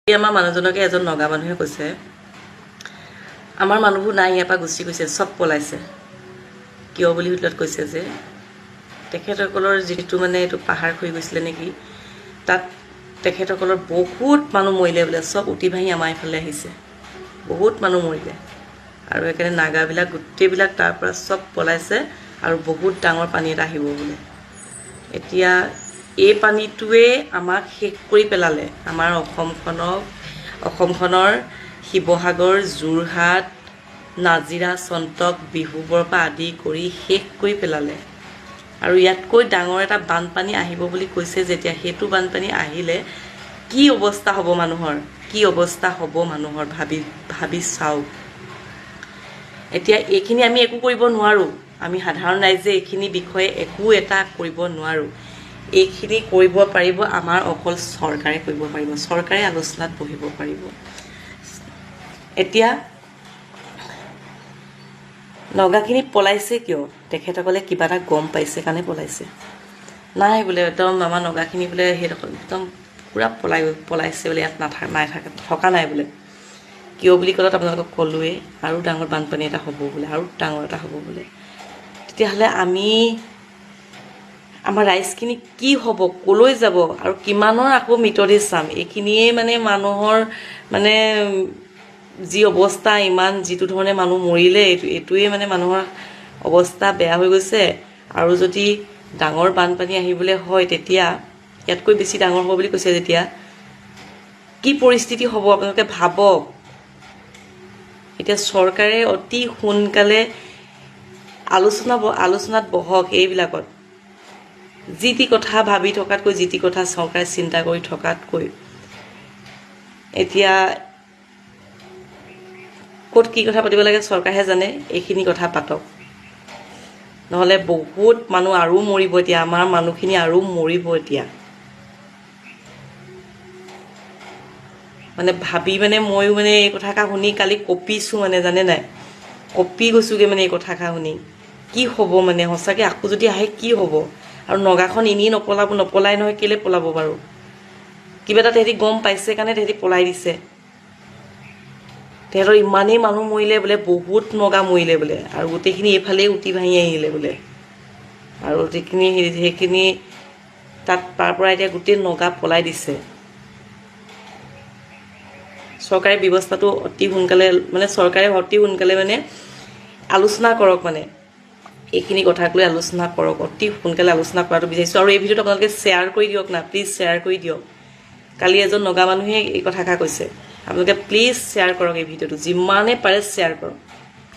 আমাৰ মানুহজনকে এজন নগা মানুহে কৈছে আমাৰ মানুহবোৰ নাই ইয়াৰ পৰা গুচি গৈছে সব পলাইছে কিয় বুলি সুধিলত কৈছে যে তেখেতসকলৰ যিটো মানে এইটো পাহাৰ হৈ গৈছিলে নেকি তাত তেখেতসকলৰ বহুত মানুহ মৰিলে বোলে সব উটি ভাহি আমাৰ ইফালে আহিছে বহুত মানুহ মৰিলে আৰু একেনে নাগাবিলাক গোটেইবিলাক তাৰ পৰা সব পলাইছে আৰু বহুত ডাঙৰ পানী এটা আহিব বোলে এতিয়া এই পানীটোৱে আমাক শেষ কৰি পেলালে আমাৰ অসমখনৰ শিৱসাগৰ যোৰহাট নাজিৰা চন্তক বিহুবৰ পৰা আদি কৰি শেষ কৰি পেলালে আৰু ইয়াতকৈ ডাঙৰ এটা বানপানী আহিব বুলি কৈছে যেতিয়া হেতু বানপানী আহিলে কি অৱস্থা হ'ব মানুহৰ ভাবি চাওক এতিয়া এইখিনি আমি একো কৰিব নোৱাৰো আমি সাধাৰণ ৰাইজে এইখিনি বিষয়ে একো এটা কৰিব নোৱাৰো এইখিনি কৰিব পাৰিব আমাৰ অকল চৰকাৰে কৰিব পাৰিব চৰকাৰে আলোচনাত বহিব পাৰিব এতিয়া নগাখিনি পলাইছে কিয় তেখেতসকলে কিবা এটা গম পাইছে কাৰণে পলাইছে নাই বোলে একদম আমাৰ নগাখিনি বোলে একদম পুৰা পলাইছে বোলে ইয়াত থকা নাই বোলে কিয় বুলি ক'লত আপোনালোকক ক'লোৱে আৰু ডাঙৰ বানপানী এটা হ'ব বোলে আৰু ডাঙৰ এটা হ'ব বোলে তেতিয়াহ'লে আমাৰ ৰাইজখিনি কি হ'ব কলৈ যাব আৰু কিমানৰ আকৌ মৃতদেহ চাম এইখিনিয়ে মানে মানুহৰ মানে যি অৱস্থা ইমান যিটো ধৰণে মানুহ মৰিলে এইটোৱে মানে মানুহৰ অৱস্থা বেয়া হৈ গৈছে আৰু যদি ডাঙৰ বানপানী আহিবলৈ হয় তেতিয়া ইয়াতকৈ বেছি ডাঙৰ হ'ব বুলি কৈছে যেতিয়া কি পৰিস্থিতি হ'ব আপোনালোকে ভাবক এতিয়া চৰকাৰে অতি সোনকালে আলোচনাত বহক এইবিলাকত যি টি কথা ভাবি থকাতকৈ যি টি কথা চৰকাৰে চিন্তা কৰি থকাতকৈ এতিয়া ক'ত কি কথা পাতিব লাগে চৰকাৰেহে জানে এইখিনি কথা পাতক নহ'লে বহুত মানুহ আৰু মৰিব এতিয়া আমাৰ মানুহখিনি আৰু মৰিব এতিয়া মানে ভাবি মানে ময়ো মানে এই কথাষাৰ শুনি কালি কঁপিছোঁ মানে জানে নাই কঁপি গৈছোঁগৈ মানে এই কথাষাৰ শুনি কি হ'ব মানে সঁচাকৈ আকৌ যদি আহে কি হ'ব আৰু নগাখন এনেই নপলাই নহয় কেলৈ পলাব বাৰু কিবা এটা তেহেঁতি গম পাইছে কাৰণে তেহেঁতি পলাই দিছে তেহেঁতৰ ইমানেই মানুহ মৰিলে বোলে বহুত নগা মৰিলে বোলে আৰু গোটেইখিনি এইফালেই উটি ভাঙি আহিলে বোলে আৰু সেইখিনি তাত তাৰ পৰা এতিয়া গোটেই নগা পলাই দিছে চৰকাৰে ব্যৱস্থাটো অতি সোনকালে মানে আলোচনা কৰক মানে এইখিনি কথাক লৈ আলোচনা কৰক অতি সোনকালে আলোচনা কৰাটো বিচাৰিছোঁ আৰু এই ভিডিঅ'টো আপোনালোকে শ্বেয়াৰ কৰি দিয়ক না প্লিজ শ্বেয়াৰ কৰি দিয়ক কালি এজন নগা মানুহে এই কথাষাৰ কৈছে আপোনালোকে প্লিজ শ্বেয়াৰ কৰক এই ভিডিঅ'টো যিমানে পাৰে শ্বেয়াৰ কৰক